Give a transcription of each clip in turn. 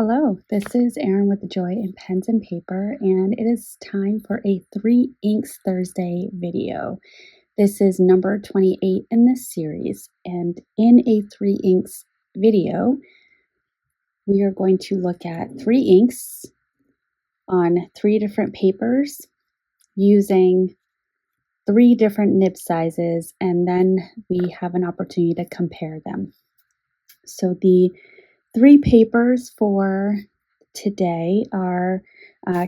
Hello, this is Erin with Joy in Pens and Paper, and it is time for a 3 Inks Thursday video. This is number 28 in this series, and in a 3 Inks video, we are going to look at 3 inks on 3 different papers using 3 different nib sizes, and then we have an opportunity to compare them. So the 3 papers for today are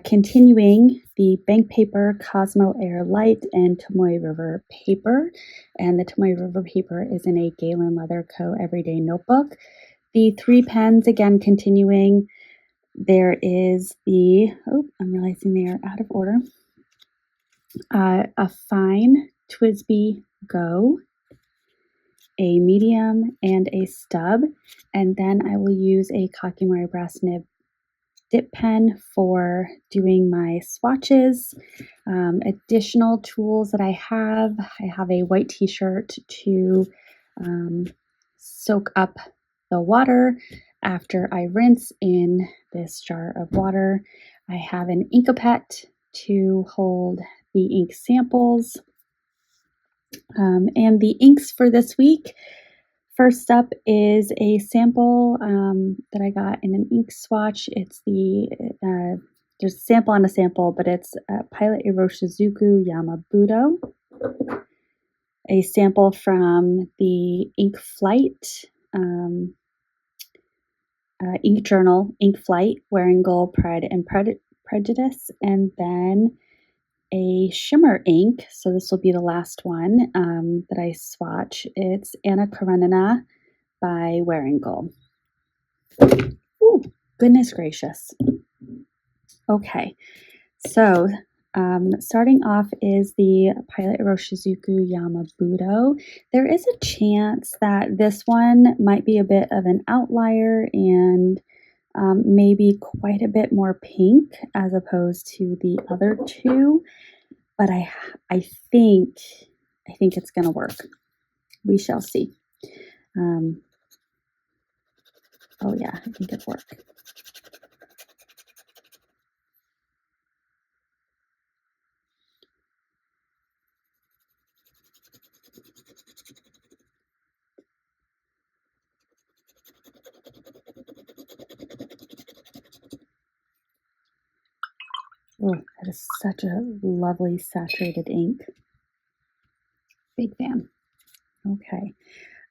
continuing the bank paper, Cosmo Air Light, and Tomoe River paper. And the Tomoe River paper is in a Galen Leather Co. Everyday Notebook. The 3 pens, again, continuing. There is I'm realizing they are out of order. A fine TWSBI Go, a medium, and a stub. And then I will use a Kakimori brass nib dip pen for doing my swatches. Additional tools that I have a white t-shirt to soak up the water after I rinse in this jar of water. I have an Inkapet to hold the ink samples. And the inks for this week, first up is a sample that I got in an ink swatch. It's there's a sample on a sample, but it's Pilot Iroshizuku Yamabudo. A sample from the Ink Flight, Ink Journal, Ink Flight, Wearingeul, Pride and Prejudice, and then a shimmer ink. So this will be the last one that I swatch. It's Anna Karenina by Wearingeul. Ooh, goodness gracious. Okay, so starting off is the Pilot Iroshizuku Yamabudo. There is a chance that this one might be a bit of an outlier and maybe quite a bit more pink as opposed to the other two, but I think it's going to work. We shall see. Oh yeah, I think it'll work. Oh, that is such a lovely saturated ink. Big fan. Okay.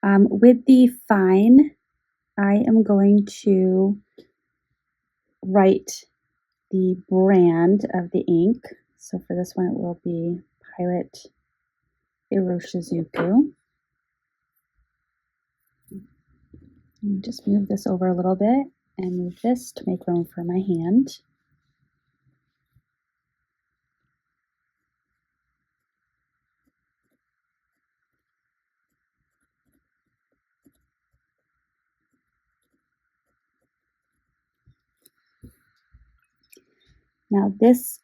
With the fine, I am going to write the brand of the ink. So for this one, it will be Pilot Iroshizuku. Let me just move this over a little bit and move this to make room for my hand. Now this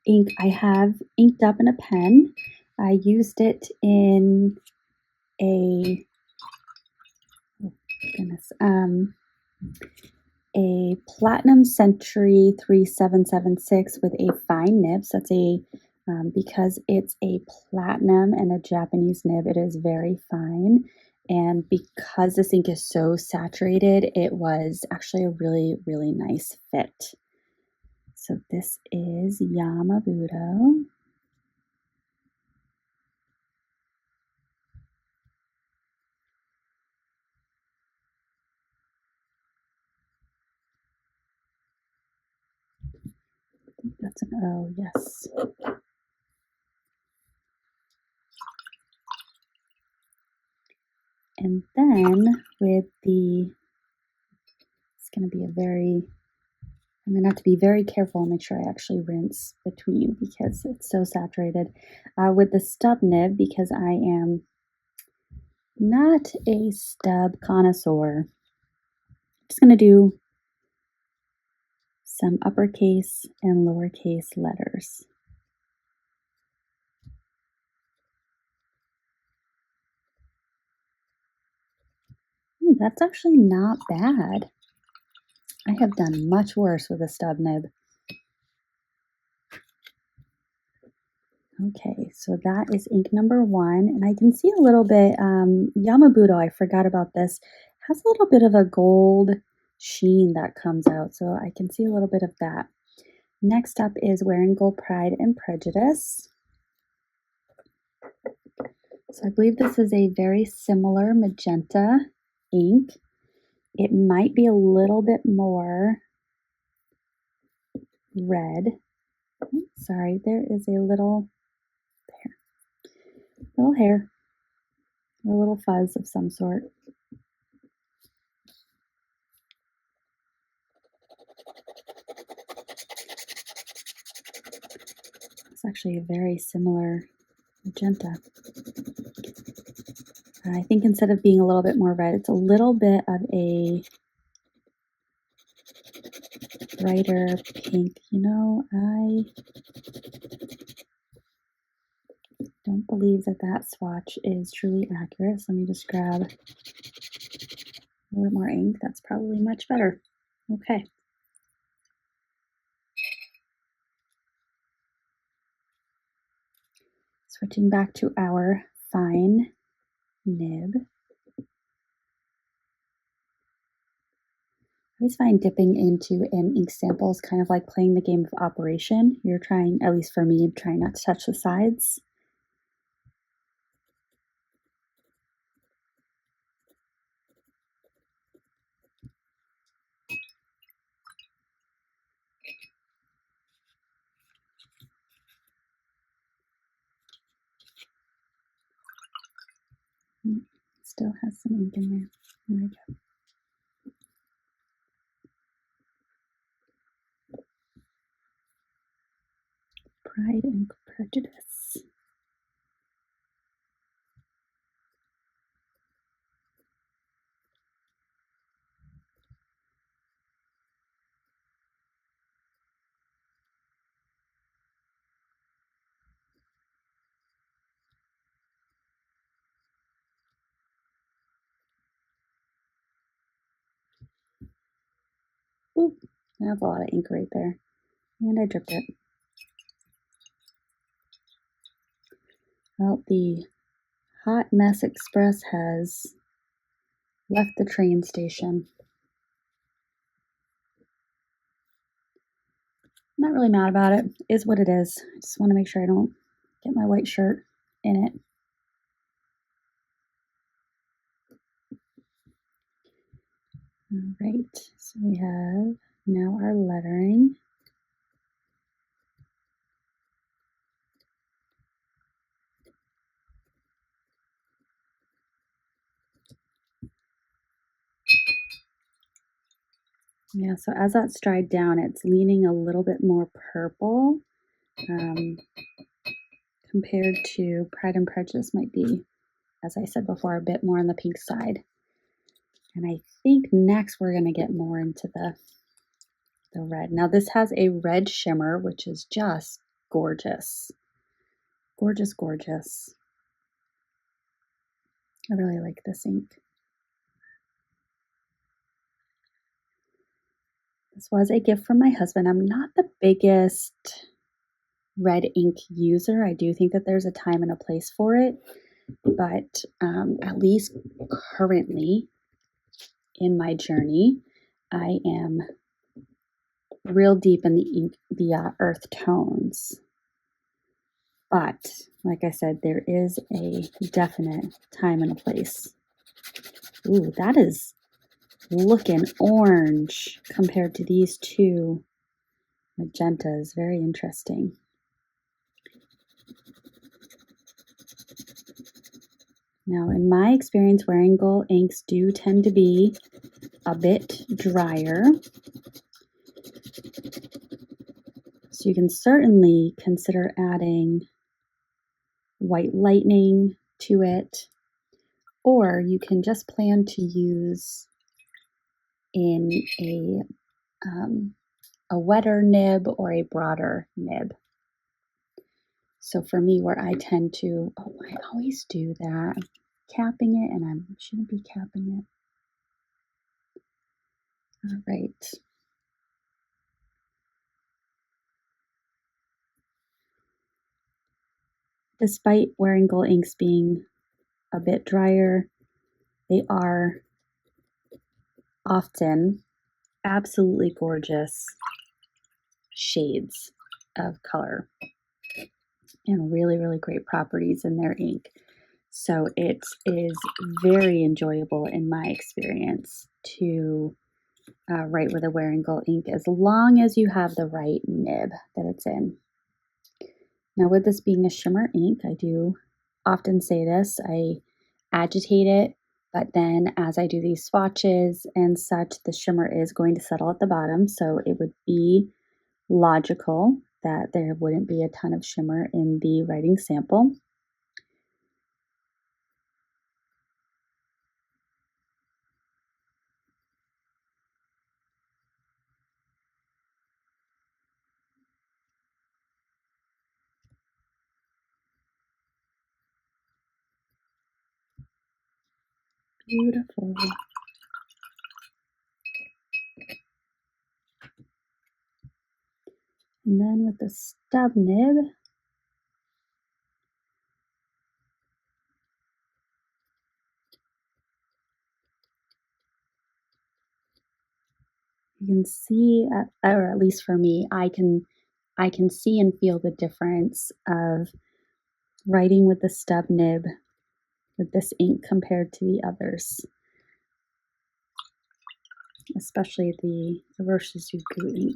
ink I have inked up in a pen. I used it in a a Platinum Century 3776 with a fine nib. So it's because it's a platinum and a Japanese nib, it is very fine. And because this ink is so saturated, it was actually a really, really nice fit. So this is Yamabudo. I think that's an O, yes. And then with it's going to be I'm going to have to be very careful and make sure I actually rinse between because it's so saturated. With the stub nib, because I am not a stub connoisseur, I'm just going to do some uppercase and lowercase letters. Ooh, that's actually not bad. I have done much worse with a stub nib. Okay, so that is ink number 1, and I can see a little bit, Yamabudo, I forgot about this, has a little bit of a gold sheen that comes out, so I can see a little bit of that. Next up is Wearing Gold, Pride and Prejudice. So I believe this is a very similar magenta ink. It might be a little bit more red. Sorry, there is a little hair, a little fuzz of some sort. It's actually a very similar magenta. I think instead of being a little bit more red, it's a little bit of a brighter pink. You know, I don't believe that that swatch is truly accurate. So let me just grab a little bit more ink. That's probably much better. Okay. Switching back to our fine nib. I always find dipping into an ink sample is kind of like playing the game of Operation. You're trying, at least for me, trying not to touch the sides. Still has some ink in there. There we go. Pride and Prejudice. Ooh, that's a lot of ink right there. And I dripped it. Well, the Hot Mess Express has left the train station. Not really mad about it. Is what it is. I just want to make sure I don't get my white shirt in it. All right, so we have now our lettering. Yeah, so as that's dried down, it's leaning a little bit more purple compared to Pride and Prejudice might be, as I said before, a bit more on the pink side. And I think next we're going to get more into the red. Now this has a red shimmer, which is just gorgeous. Gorgeous, gorgeous. I really like this ink. This was a gift from my husband. I'm not the biggest red ink user. I do think that there's a time and a place for it, but at least currently in my journey, I am real deep in the earth tones. But like I said, there is a definite time and a place. Ooh, that is looking orange compared to these two magentas. Very interesting. Now, in my experience, Wearing Gold inks do tend to be a bit drier. So you can certainly consider adding White Lightning to it, or you can just plan to use in a wetter nib or a broader nib. So for me, where I tend to, I always do that. I'm capping it, and I shouldn't be capping it. All right. despite Wearingeul inks being a bit drier, they are often absolutely gorgeous shades of color and really, really great properties in their ink. So it is very enjoyable in my experience to write with a Wearingeul ink as long as you have the right nib that it's in. Now, with this being a shimmer ink, I do often say this, I agitate it, but then as I do these swatches and such, the shimmer is going to settle at the bottom, so it would be logical that there wouldn't be a ton of shimmer in the writing sample. Beautiful. And then with the stub nib, you can see, or at least for me, I can see and feel the difference of writing with the stub nib with this ink compared to the others, especially the Iroshizuku ink.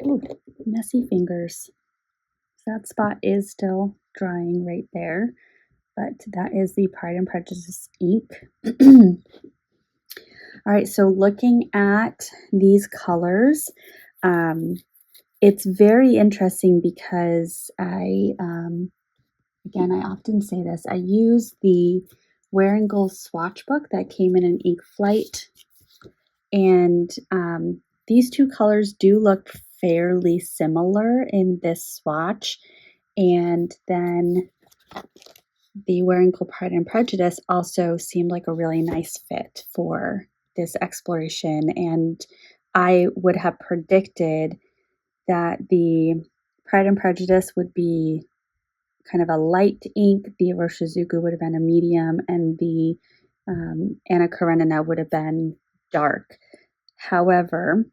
Ooh, messy fingers. That spot is still drying right there, but that is the Pride and Prejudice ink. All right, so looking at these colors, it's very interesting because again, I often say this, I use the Wearingeul swatch book that came in an ink flight, and these two colors do look fairly similar in this swatch, and then the Wearingeul Pride and Prejudice also seemed like a really nice fit for this exploration, and I would have predicted that the Pride and Prejudice would be kind of a light ink, the Iroshizuku would have been a medium, and the Anna Karenina would have been dark. However,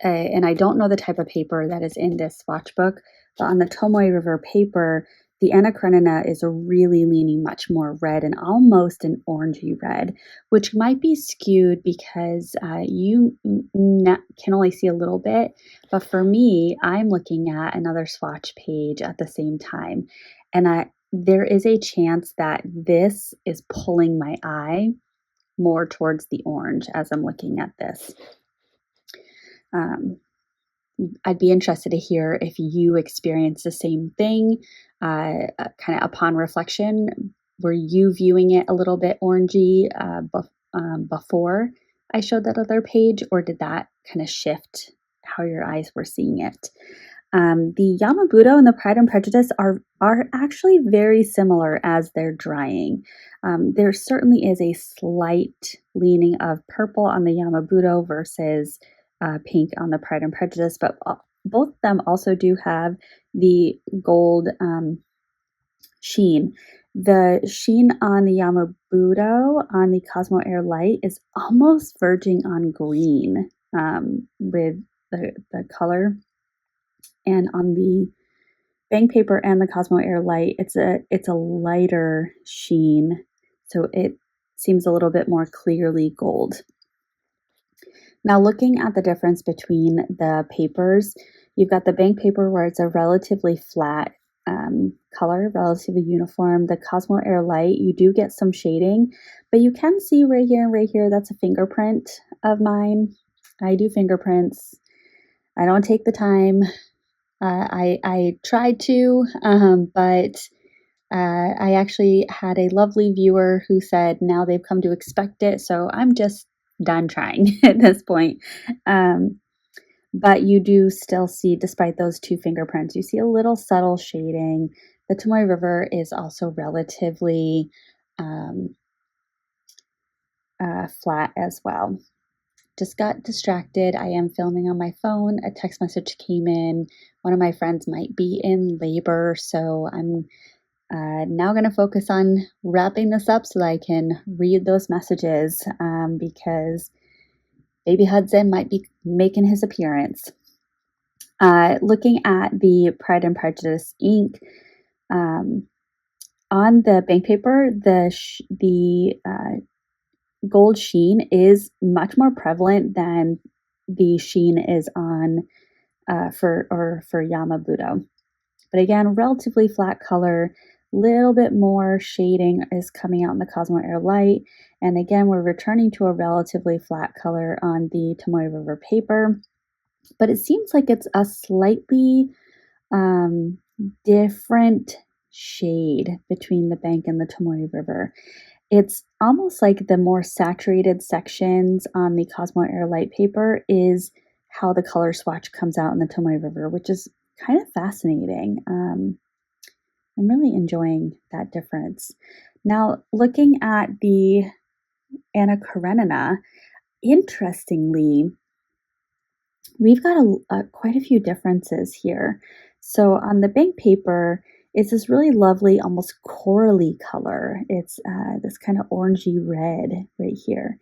and I don't know the type of paper that is in this swatch book, but on the Tomoe River paper, the Anna Karenina is really leaning much more red and almost an orangey red, which might be skewed because you can only see a little bit. But for me, I'm looking at another swatch page at the same time, and there is a chance that this is pulling my eye more towards the orange as I'm looking at this. I'd be interested to hear if you experience the same thing, kind of upon reflection. Were you viewing it a little bit orangey before I showed that other page, or did that kind of shift how your eyes were seeing it? The Yamabudo and the Pride and Prejudice are actually very similar as they're drying. There certainly is a slight leaning of purple on the Yamabudo versus pink on the Pride and Prejudice, but both of them also do have the gold sheen. The sheen on the Yamabudo on the Cosmo Air Light is almost verging on green with the color. And on the bank paper and the Cosmo Air Light, it's a lighter sheen, so it seems a little bit more clearly gold. Now, looking at the difference between the papers, you've got the bank paper where it's a relatively flat color, relatively uniform. The Cosmo Air Light, you do get some shading, but you can see right here and right here, that's a fingerprint of mine. I do fingerprints. I don't take the time. I tried to, but I actually had a lovely viewer who said now they've come to expect it, so I'm just done trying at this point. But you do still see, despite those two fingerprints, you see a little subtle shading. The Tomoe River is also relatively flat as well. Just got distracted. I am filming on my phone. A text message came in. One of my friends might be in labor, so I'm now going to focus on wrapping this up so that I can read those messages because baby Hudson might be making his appearance. Looking at the Pride and Prejudice ink, on the bank paper, the gold sheen is much more prevalent than the sheen is on for Yamabudo. But again, relatively flat color, little bit more shading is coming out in the Cosmo Air Light. And again, we're returning to a relatively flat color on the Tomoe River paper. But it seems like it's a slightly different shade between the bank and the Tomoe River. It's almost like the more saturated sections on the Cosmo Air Light paper is how the color swatch comes out in the Tomoe River, which is kind of fascinating. I'm really enjoying that difference. Now, looking at the Anna Karenina, interestingly, we've got quite a few differences here. So on the bank paper, it's this really lovely, almost corally color. It's this kind of orangey red right here.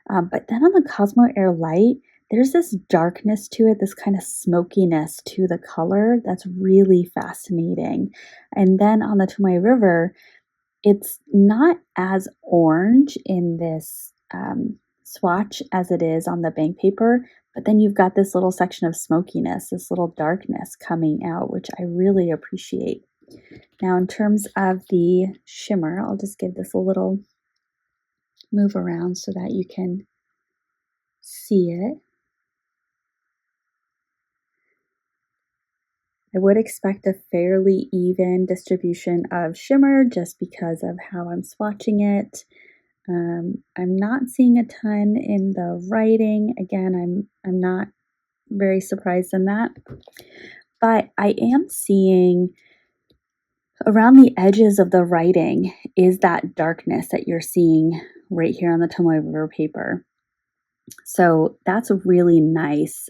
But then on the Cosmo Air Light, there's this darkness to it, this kind of smokiness to the color that's really fascinating. And then on the Tomoe River, it's not as orange in this swatch as it is on the bank paper, but then you've got this little section of smokiness, this little darkness coming out, which I really appreciate. Now, in terms of the shimmer, I'll just give this a little move around so that you can see it. I would expect a fairly even distribution of shimmer just because of how I'm swatching it. I'm not seeing a ton in the writing. Again, I'm not very surprised in that. But I am seeing around the edges of the writing is that darkness that you're seeing right here on the Tomoe River paper. So that's a really nice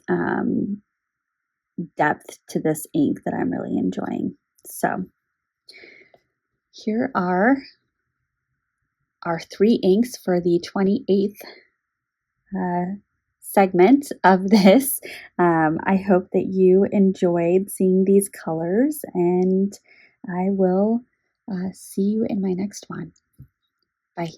depth to this ink that I'm really enjoying. So here are our 3 inks for the 28th segment of this. I hope that you enjoyed seeing these colors, and I will see you in my next one. Bye.